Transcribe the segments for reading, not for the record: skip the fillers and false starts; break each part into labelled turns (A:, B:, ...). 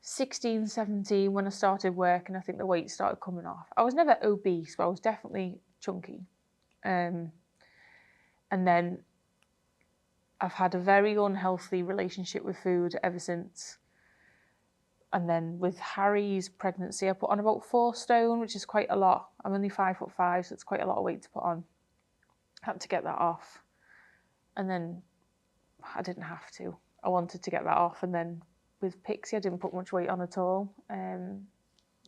A: 16, 17 when I started work, and I think the weight started coming off. I was never obese, but I was definitely chunky. And then I've had a very unhealthy relationship with food ever since. And then with Harry's pregnancy, I put on about 4 stone, which is quite a lot. I'm only 5'5", so it's quite a lot of weight to put on. Had to get that off. And then I didn't have to. I wanted to get that off. And then with Pixie, I didn't put much weight on at all.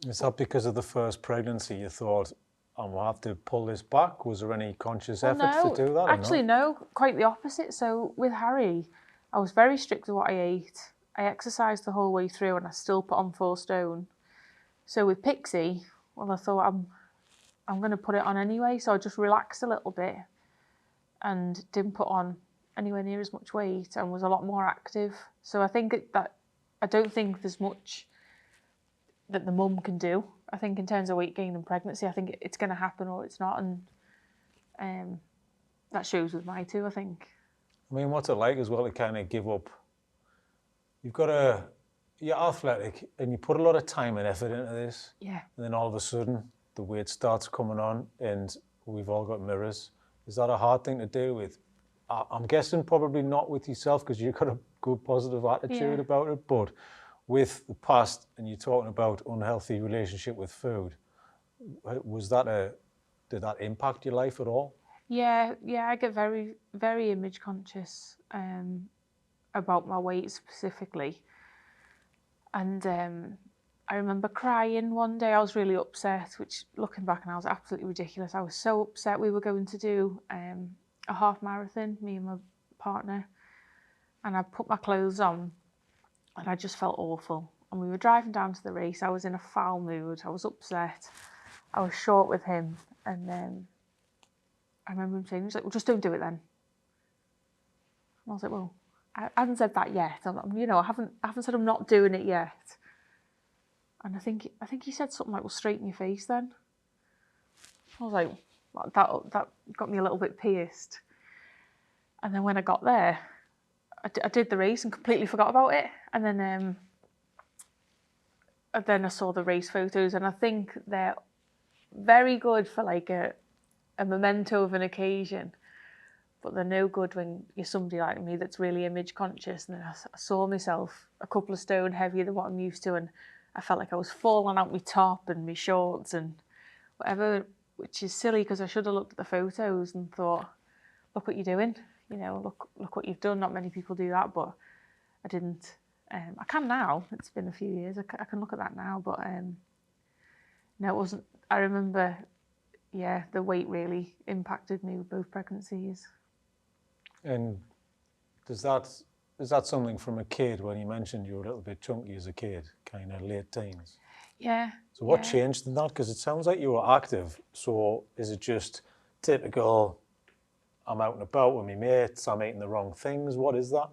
B: Is that because of the first pregnancy you thought, I'm going to have to pull this back? Was there any conscious efforts to do that?
A: Actually, no, quite the opposite. So with Harry, I was very strict with what I ate. I exercised the whole way through and I still put on 4 stone. So with Pixie, well, I thought I'm going to put it on anyway. So I just relaxed a little bit and didn't put on anywhere near as much weight and was a lot more active. So I think that I don't think there's much that the mum can do. I think in terms of weight gain and pregnancy, I think it's going to happen or it's not. And that shows with my 2, I think.
B: I mean, what's it like as well to kind of give up? You're athletic and you put a lot of time and effort into this.
A: Yeah.
B: And then all of a sudden the weight starts coming on and we've all got mirrors. Is that a hard thing to deal with? I'm guessing probably not with yourself because you've got a good positive attitude about it, but with the past and you're talking about unhealthy relationship with food, did that impact your life at all?
A: Yeah, I get very, very image conscious about my weight specifically. And I remember crying one day. I was really upset, which looking back now was absolutely ridiculous. I was so upset. We were going to do a half marathon, me and my partner, and I put my clothes on and I just felt awful. And we were driving down to the race. I was in a foul mood. I was upset. I was short with him. And I remember him saying, he was like, well, just don't do it then. And I was like, well, I haven't said that yet. I haven't said I'm not doing it yet. And I think he said something like, well, straighten your face then. I was like, that got me a little bit pierced. And then when I got there, I did the race and completely forgot about it. And then I saw the race photos, and I think they're very good for like a memento of an occasion, but they're no good when you're somebody like me that's really image conscious. And then I saw myself a couple of stone heavier than what I'm used to, and I felt like I was falling out my top and my shorts and whatever, which is silly because I should have looked at the photos and thought, look what you're doing, look what you've done. Not many people do that, but I didn't. I can now. It's been a few years. I can look at that now, but no, it wasn't. I remember, the weight really impacted me with both pregnancies.
B: And is that something from a kid when you mentioned you were a little bit chunky as a kid, kind of late teens?
A: Yeah.
B: So what changed in that? Because it sounds like you were active. So is it just typical, I'm out and about with my mates, I'm eating the wrong things? What is that?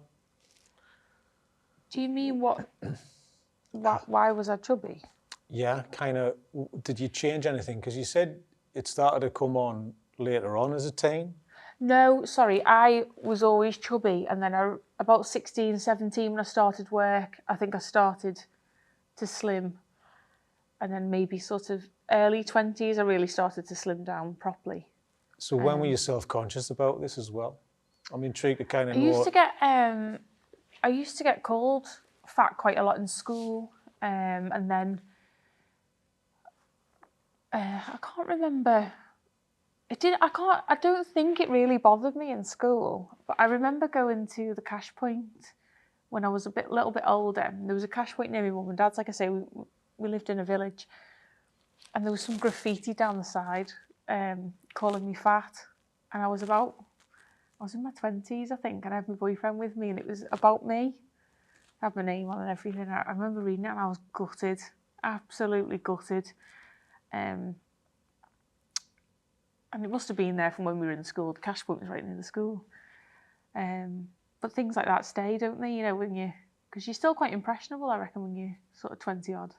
A: Do you mean why was I chubby?
B: Yeah, kind of. Did you change anything? Because you said it started to come on later on as a teen.
A: No, sorry, I was always chubby. And then about 16, 17 when I started work, I think I started to slim. And then maybe sort of early 20s, I really started to slim down properly.
B: So when were you self-conscious about this as well? I'm intrigued to kind of know.
A: I used to get called fat quite a lot in school. And then I can't remember. I don't think it really bothered me in school, but I remember going to the cash point when I was a little bit older. And there was a cash point near my mum and dad's. Like I say, we lived in a village, and there was some graffiti down the side calling me fat. And I was in my 20s, I think, and I had my boyfriend with me, and it was about me. I had my name on and everything. I remember reading it and I was gutted, absolutely gutted. And it must have been there from when we were in school. The cash point was right near the school. But things like that stay, don't they? Because you're still quite impressionable, I reckon, when you're sort of 20 odd.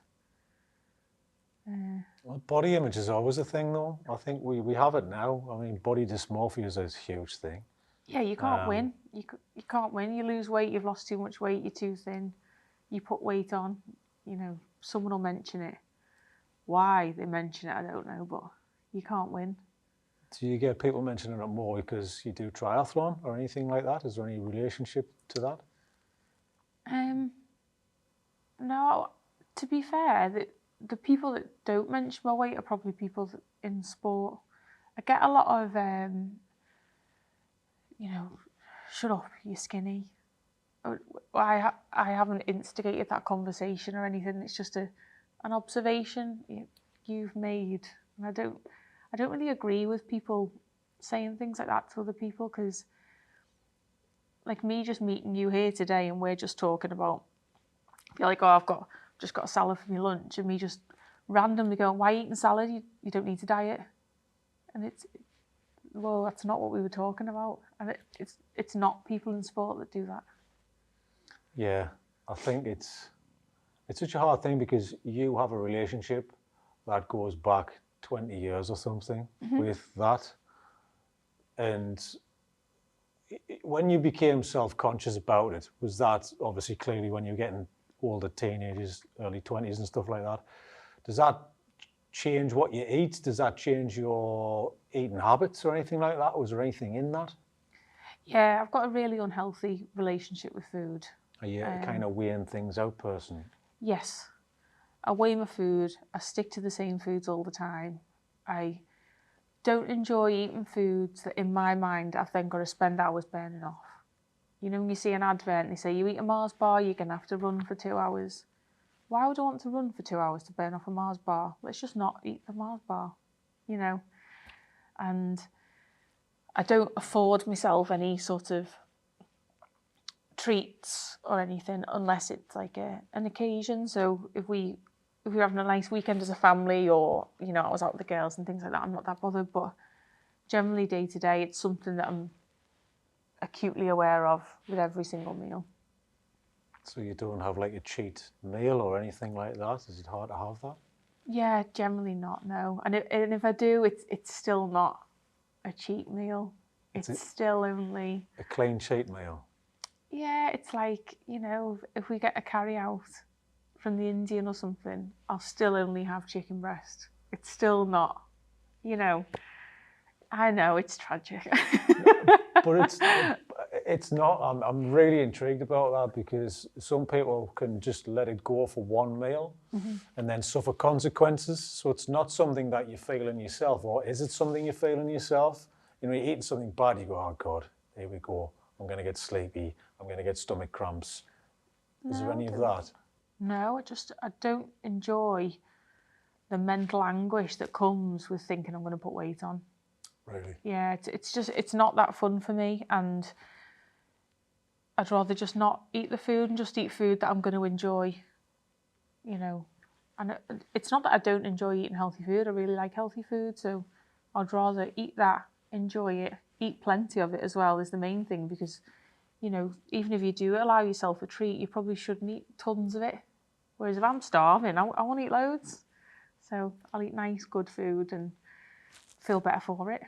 B: Well, body image is always a thing, though. I think we have it now. I mean, body dysmorphia is a huge thing.
A: Yeah, you can't win. You can't win. You lose weight, you've lost too much weight, you're too thin. You put weight on, You know, someone will mention it. Why they mention it, I don't know, but you can't win.
B: Do you get people mentioning it more because you do triathlon or anything like that? Is there any relationship to that?
A: No, to be fair, the people that don't mention my weight are probably people in sport. I get a lot of, you know, shut up, you're skinny. I haven't instigated that conversation or anything. It's just an observation you've made, and I don't really agree with people saying things like that to other people, because like me just meeting you here today and we're just talking about, you're like, oh, I've just got a salad for my lunch, and me just randomly going, why are you eating salad? You don't need to diet. And well, that's not what we were talking about. And it's not people in sport that do that.
B: Yeah, I think it's such a hard thing because you have a relationship that goes back 20 years or something with that. And when you became self-conscious about it, was that obviously clearly when you're getting older teenagers, early 20s and stuff like that? Does that change what you eat? Does that change your eating habits or anything like that? Was there anything in that?
A: Yeah, I've got a really unhealthy relationship with food.
B: Are you a kind of weighing things out person?
A: Yes. I weigh my food. I stick to the same foods all the time. I don't enjoy eating foods that in my mind I've then got to spend hours burning off. You know, when you see an advert and they say you eat a Mars bar, you're going to have to run for 2 hours. Why would I want to run for 2 hours to burn off a Mars bar? Let's just not eat the Mars bar, you know. And I don't afford myself any sort of treats or anything unless it's like an occasion. So if we're having a nice weekend as a family, or you know, I was out with the girls and things like that, I'm not that bothered. But generally day to day, it's something that I'm acutely aware of with every single meal.
B: So you don't have like a cheat meal or anything like that? Is it hard to have that?
A: Yeah, generally not, no. And if I do, it's still not a cheat meal. It's still only
B: a clean cheat meal.
A: Yeah, it's like, you know, if we get a carry out from the Indian or something, I'll still only have chicken breast. It's still not, you know. I know it's tragic.
B: But it's not. I'm really intrigued about that, because some people can just let it go for one meal and then suffer consequences. So it's not something that you feel in yourself, or is it something you feel in yourself? You know, you're eating something bad, you go, oh God, here we go. I'm going to get sleepy. I'm going to get stomach cramps. Is there any of that?
A: No, I don't enjoy the mental anguish that comes with thinking I'm going to put weight on.
B: Really?
A: Yeah, it's not that fun for me, and I'd rather just not eat the food and just eat food that I'm going to enjoy, you know. And it's not that I don't enjoy eating healthy food. I really like healthy food, so I'd rather eat that, enjoy it, eat plenty of it as well is the main thing, because, you know, even if you do allow yourself a treat, you probably shouldn't eat tons of it. Whereas if I'm starving, I want to eat loads. So I'll eat nice, good food and feel better for it.